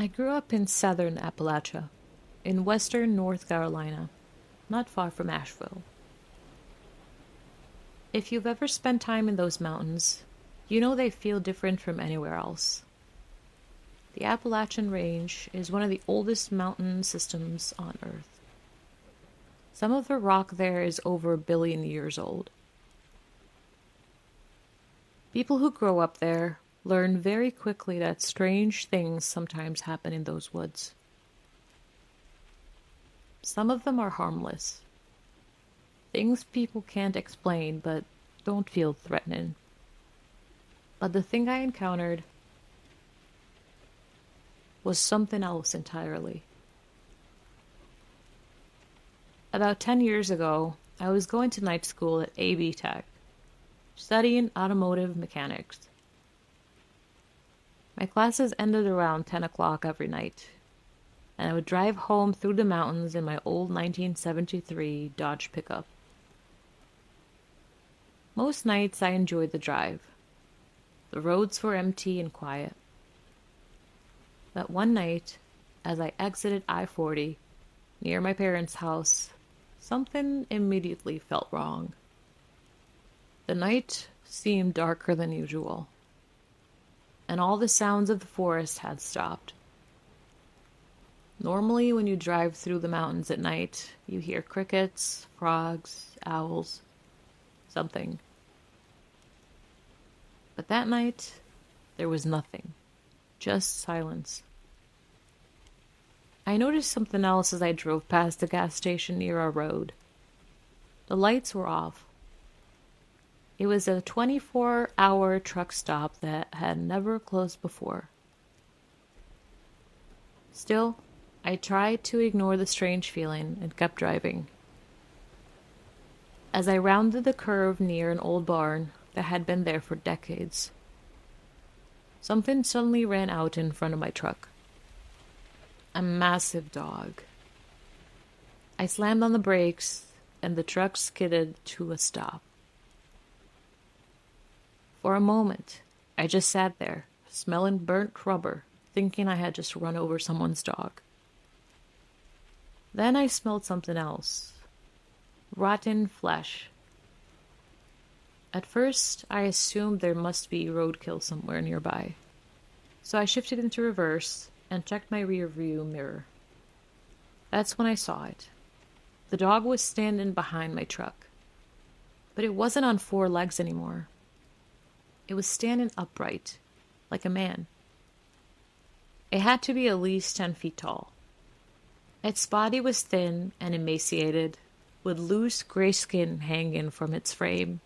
I grew up in southern Appalachia, in western North Carolina, not far from Asheville. If you've ever spent time in those mountains, you know they feel different from anywhere else. The Appalachian Range is one of the oldest mountain systems on Earth. Some of the rock there is over 1 billion years old. People who grow up there learn very quickly that strange things sometimes happen in those woods. Some of them are harmless. Things people can't explain but don't feel threatening. But the thing I encountered was something else entirely. About 10 years ago, I was going to night school at AB Tech, studying automotive mechanics. My classes ended around 10 o'clock every night, and I would drive home through the mountains in my old 1973 Dodge pickup. Most nights I enjoyed the drive. The roads were empty and quiet. But one night, as I exited I-40 near my parents' house, something immediately felt wrong. The night seemed darker than usual, and all the sounds of the forest had stopped. Normally, when you drive through the mountains at night, you hear crickets, frogs, owls, something. But that night, there was nothing, just silence. I noticed something else as I drove past the gas station near our road. The lights were off. It was a 24-hour truck stop that had never closed before. Still, I tried to ignore the strange feeling and kept driving. As I rounded the curve near an old barn that had been there for decades, something suddenly ran out in front of my truck. A massive dog. I slammed on the brakes, and the truck skidded to a stop. For a moment, I just sat there, smelling burnt rubber, thinking I had just run over someone's dog. Then I smelled something else. Rotten flesh. At first, I assumed there must be roadkill somewhere nearby, so I shifted into reverse and checked my rear view mirror. That's when I saw it. The dog was standing behind my truck, but it wasn't on 4 legs anymore. It was standing upright, like a man. It had to be at least 10 feet tall. Its body was thin and emaciated, with loose gray skin hanging from its frame.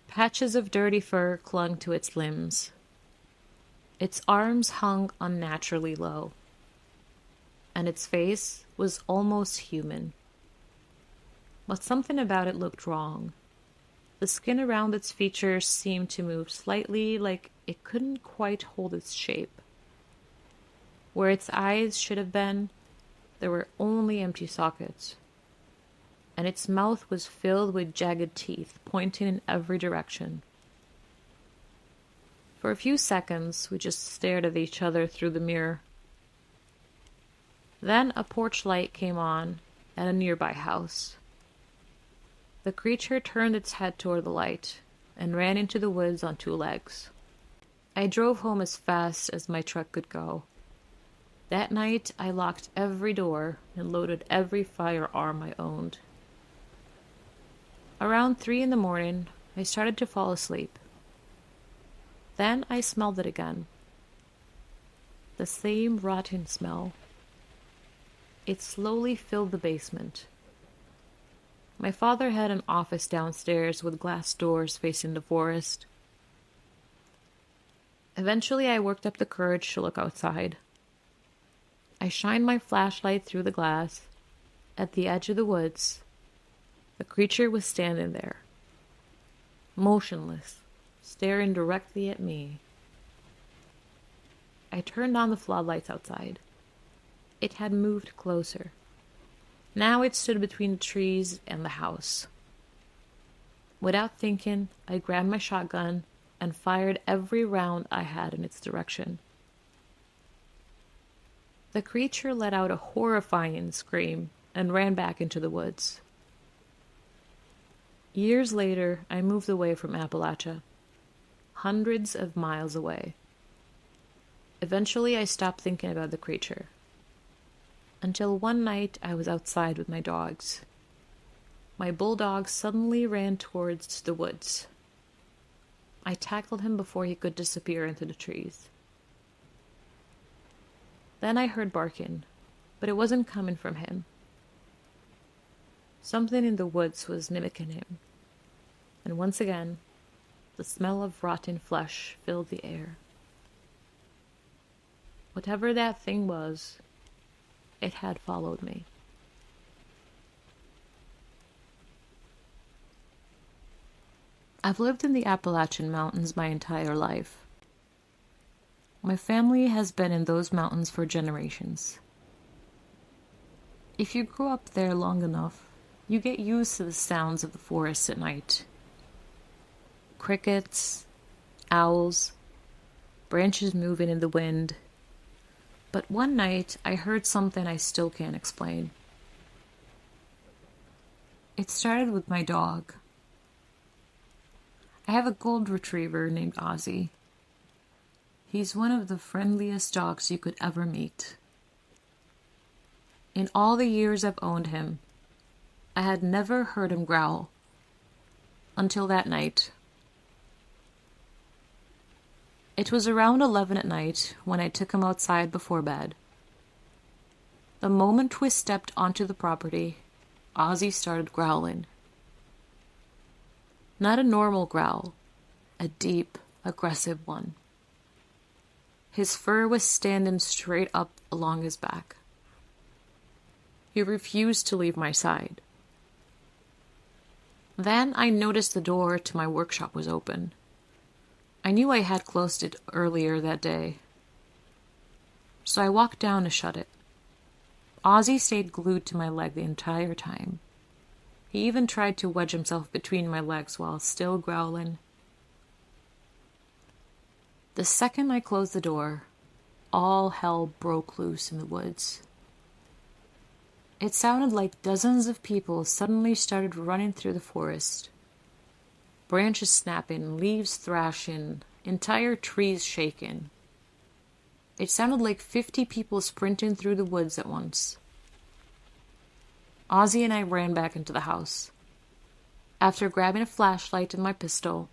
Patches of dirty fur clung to its limbs. Its arms hung unnaturally low, and its face was almost human. But something about it looked wrong. The skin around its features seemed to move slightly, like it couldn't quite hold its shape. Where its eyes should have been, there were only empty sockets, and its mouth was filled with jagged teeth pointing in every direction. For a few seconds, we just stared at each other through the mirror. Then a porch light came on at a nearby house. The creature turned its head toward the light and ran into the woods on 2 legs. I drove home as fast as my truck could go. That night, I locked every door and loaded every firearm I owned. Around 3 in the morning, I started to fall asleep. Then I smelled it again. The same rotten smell. It slowly filled the basement. My father had an office downstairs with glass doors facing the forest. Eventually, I worked up the courage to look outside. I shined my flashlight through the glass. At the edge of the woods, the creature was standing there, motionless, staring directly at me. I turned on the floodlights outside. It had moved closer. Now it stood between the trees and the house. Without thinking, I grabbed my shotgun and fired every round I had in its direction. The creature let out a horrifying scream and ran back into the woods. Years later, I moved away from Appalachia, hundreds of miles away. Eventually, I stopped thinking about the creature. Until one night, I was outside with my dogs. My bulldog suddenly ran towards the woods. I tackled him before he could disappear into the trees. Then I heard barking, but it wasn't coming from him. Something in the woods was mimicking him. And once again, the smell of rotten flesh filled the air. Whatever that thing was, it had followed me. I've lived in the Appalachian Mountains my entire life. My family has been in those mountains for generations. If you grew up there long enough, you get used to the sounds of the forest at night. Crickets, owls, branches moving in the wind. But one night, I heard something I still can't explain. It started with my dog. I have a gold retriever named Ozzy. He's one of the friendliest dogs you could ever meet. In all the years I've owned him, I had never heard him growl. Until that night. It was around 11 at night when I took him outside before bed. The moment we stepped onto the property, Ozzy started growling. Not a normal growl, a deep, aggressive one. His fur was standing straight up along his back. He refused to leave my side. Then I noticed the door to my workshop was open. I knew I had closed it earlier that day. So I walked down to shut it. Ozzy stayed glued to my leg the entire time. He even tried to wedge himself between my legs while still growling. The second I closed the door, all hell broke loose in the woods. It sounded like dozens of people suddenly started running through the forest. Branches snapping, leaves thrashing, entire trees shaking. It sounded like 50 people sprinting through the woods at once. Ozzy and I ran back into the house. After grabbing a flashlight and my pistol,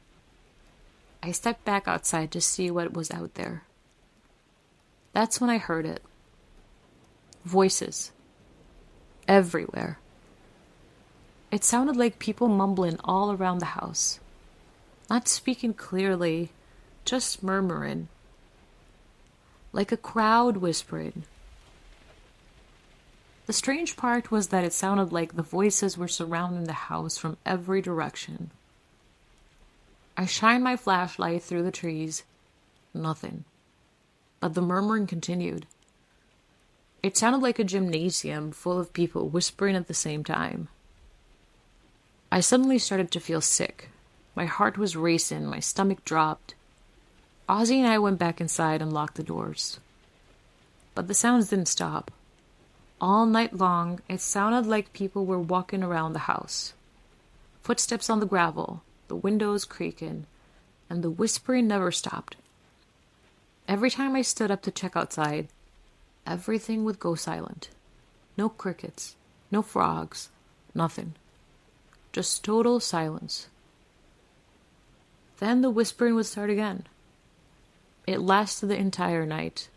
I stepped back outside to see what was out there. That's when I heard it. Voices. Everywhere. It sounded like people mumbling all around the house. Not speaking clearly, just murmuring. Like a crowd whispering. The strange part was that it sounded like the voices were surrounding the house from every direction. I shined my flashlight through the trees. Nothing. But the murmuring continued. It sounded like a gymnasium full of people whispering at the same time. I suddenly started to feel sick. My heart was racing, my stomach dropped. Ozzy and I went back inside and locked the doors. But the sounds didn't stop. All night long, it sounded like people were walking around the house. Footsteps on the gravel, the windows creaking, and the whispering never stopped. Every time I stood up to check outside, everything would go silent. No crickets, no frogs, nothing. Just total silence. Then the whispering would start again. It lasted the entire night.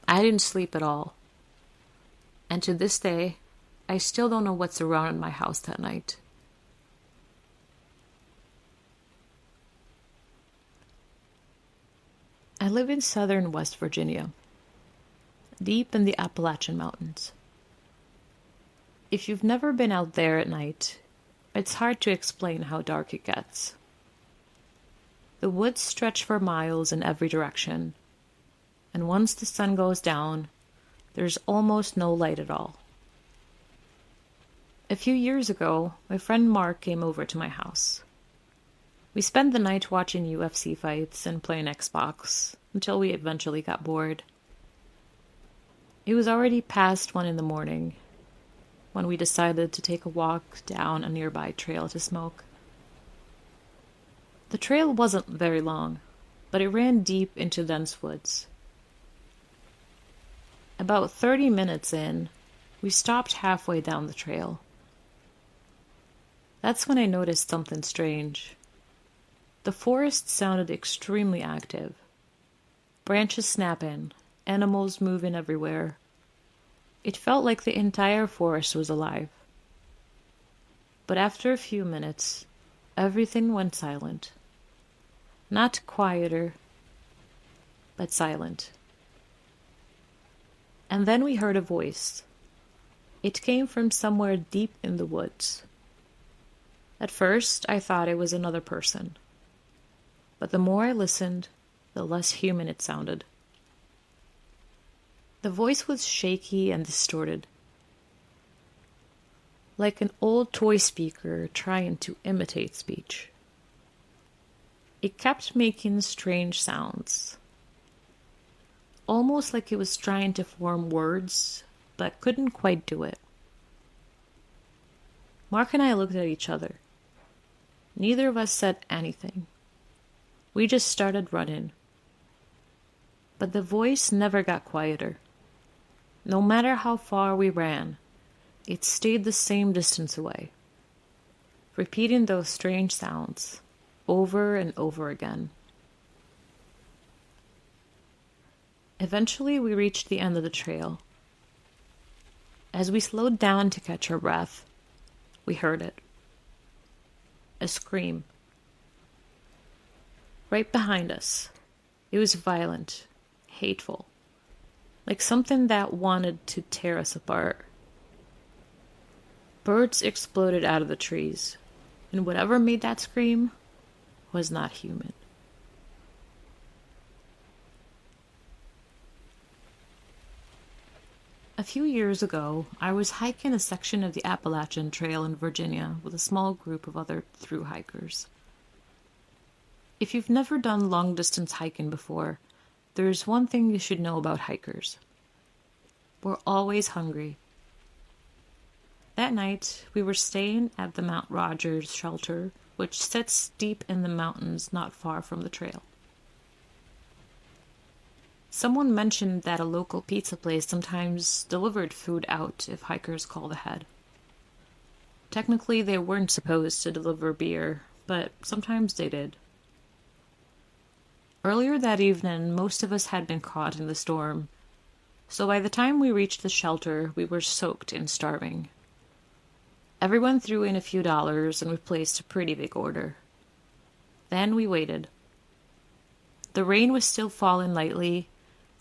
I didn't sleep at all. And to this day, I still don't know what surrounded my house that night. I live in southern West Virginia, deep in the Appalachian Mountains. If you've never been out there at night, it's hard to explain how dark it gets. The woods stretch for miles in every direction, and once the sun goes down, there's almost no light at all. A few years ago, my friend Mark came over to my house. We spent the night watching UFC fights and playing Xbox until we eventually got bored. It was already past 1 in the morning when we decided to take a walk down a nearby trail to smoke. The trail wasn't very long, but it ran deep into dense woods. About 30 minutes in, we stopped halfway down the trail. That's when I noticed something strange. The forest sounded extremely active. Branches snapping, animals moving everywhere. It felt like the entire forest was alive. But after a few minutes, everything went silent. Not quieter, but silent. And then we heard a voice. It came from somewhere deep in the woods. At first, I thought it was another person. But the more I listened, the less human it sounded. The voice was shaky and distorted, like an old toy speaker trying to imitate speech. It kept making strange sounds, almost like it was trying to form words, but couldn't quite do it. Mark and I looked at each other. Neither of us said anything. We just started running. But the voice never got quieter. No matter how far we ran, it stayed the same distance away, repeating those strange sounds over and over again. Eventually, we reached the end of the trail. As we slowed down to catch our breath, we heard it. A scream. Right behind us. It was violent, hateful, like something that wanted to tear us apart. Birds exploded out of the trees, and whatever made that scream was not human. A few years ago, I was hiking a section of the Appalachian Trail in Virginia with a small group of other thru hikers. If you've never done long-distance hiking before, there's one thing you should know about hikers. We're always hungry. That night, we were staying at the Mount Rogers shelter, which sits deep in the mountains not far from the trail. Someone mentioned that a local pizza place sometimes delivered food out if hikers called ahead. Technically, they weren't supposed to deliver beer, but sometimes they did. Earlier that evening, most of us had been caught in the storm, so by the time we reached the shelter, we were soaked and starving. Everyone threw in a few dollars, and we placed a pretty big order. Then we waited. The rain was still falling lightly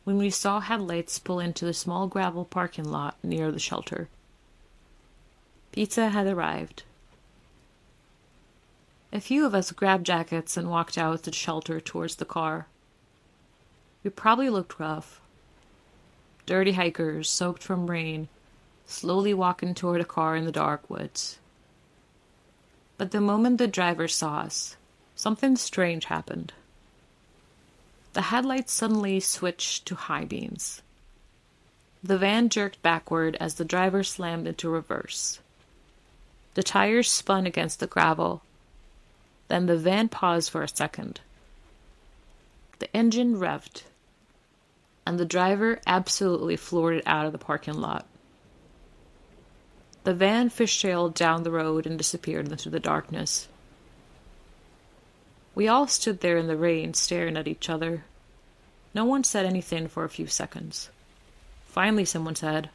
when we saw headlights pull into a small gravel parking lot near the shelter. Pizza had arrived. A few of us grabbed jackets and walked out the shelter towards the car. We probably looked rough. Dirty hikers, soaked from rain, slowly walking toward a car in the dark woods. But the moment the driver saw us, something strange happened. The headlights suddenly switched to high beams. The van jerked backward as the driver slammed into reverse. The tires spun against the gravel. Then the van paused for a second. The engine revved, and the driver absolutely floored it out of the parking lot. The van fishtailed down the road and disappeared into the darkness. We all stood there in the rain, staring at each other. No one said anything for a few seconds. Finally, someone said,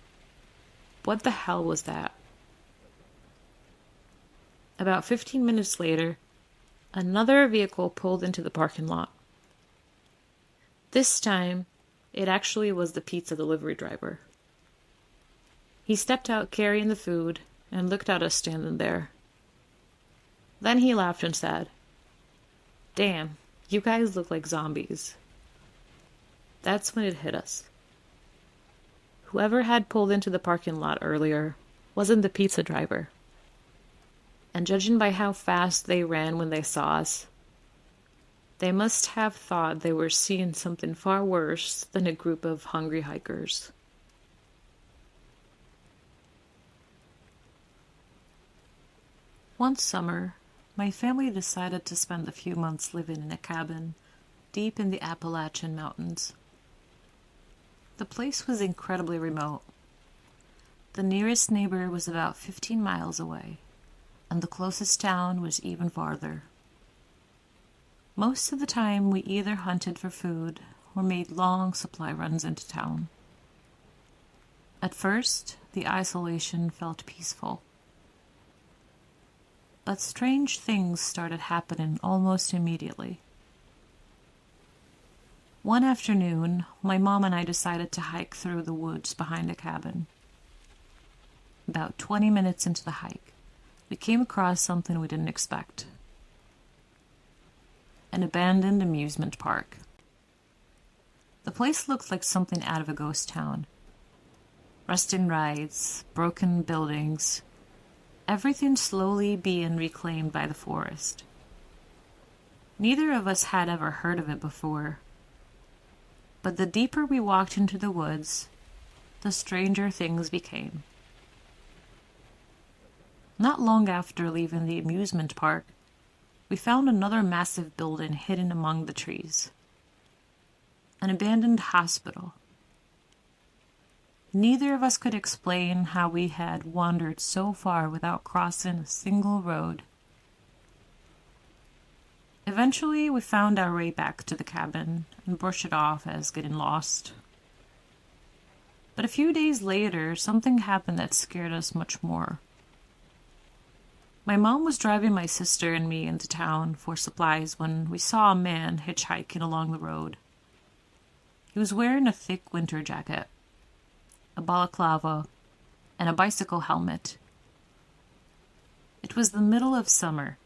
"What the hell was that?" About 15 minutes later, another vehicle pulled into the parking lot. This time, it actually was the pizza delivery driver. He stepped out carrying the food and looked at us standing there. Then he laughed and said, "Damn, you guys look like zombies." That's when it hit us. Whoever had pulled into the parking lot earlier wasn't the pizza driver. And judging by how fast they ran when they saw us, they must have thought they were seeing something far worse than a group of hungry hikers. One summer, my family decided to spend a few months living in a cabin deep in the Appalachian Mountains. The place was incredibly remote. The nearest neighbor was about 15 miles away, and the closest town was even farther. Most of the time, we either hunted for food or made long supply runs into town. At first, the isolation felt peaceful. But strange things started happening almost immediately. One afternoon, my mom and I decided to hike through the woods behind the cabin. About 20 minutes into the hike, we came across something we didn't expect. An abandoned amusement park. The place looked like something out of a ghost town. Rusting rides, broken buildings, everything slowly being reclaimed by the forest. Neither of us had ever heard of it before. But the deeper we walked into the woods, the stranger things became. Not long after leaving the amusement park, we found another massive building hidden among the trees. An abandoned hospital. Neither of us could explain how we had wandered so far without crossing a single road. Eventually, we found our way back to the cabin and brushed it off as getting lost. But a few days later, something happened that scared us much more. My mom was driving my sister and me into town for supplies when we saw a man hitchhiking along the road. He was wearing a thick winter jacket, a balaclava, and a bicycle helmet. It was the middle of summer.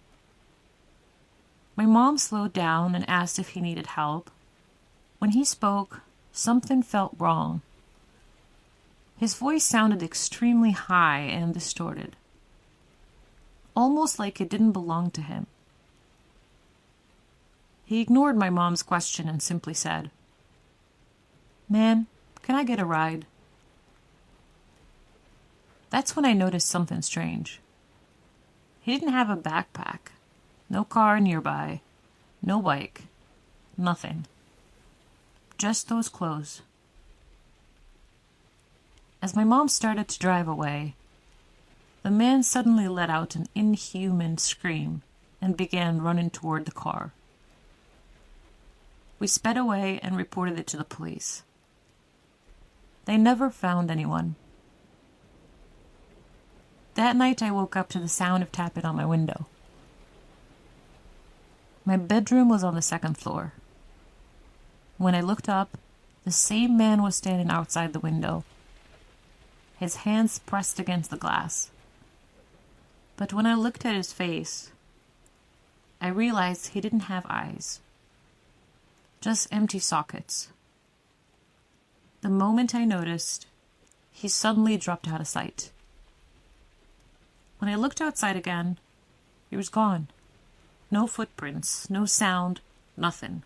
My mom slowed down and asked if he needed help. When he spoke, something felt wrong. His voice sounded extremely high and distorted, almost like it didn't belong to him. He ignored my mom's question and simply said, "Ma'am, can I get a ride?" That's when I noticed something strange. He didn't have a backpack, no car nearby, no bike, nothing. Just those clothes. As my mom started to drive away, the man suddenly let out an inhuman scream and began running toward the car. We sped away and reported it to the police. They never found anyone. That night I woke up to the sound of tapping on my window. My bedroom was on the second floor. When I looked up, the same man was standing outside the window, his hands pressed against the glass. But when I looked at his face, I realized he didn't have eyes, just empty sockets. The moment I noticed, he suddenly dropped out of sight. When I looked outside again, he was gone. No footprints, no sound, nothing.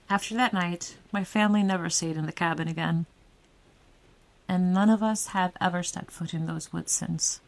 After that night, my family never stayed in the cabin again, and none of us have ever stepped foot in those woods since.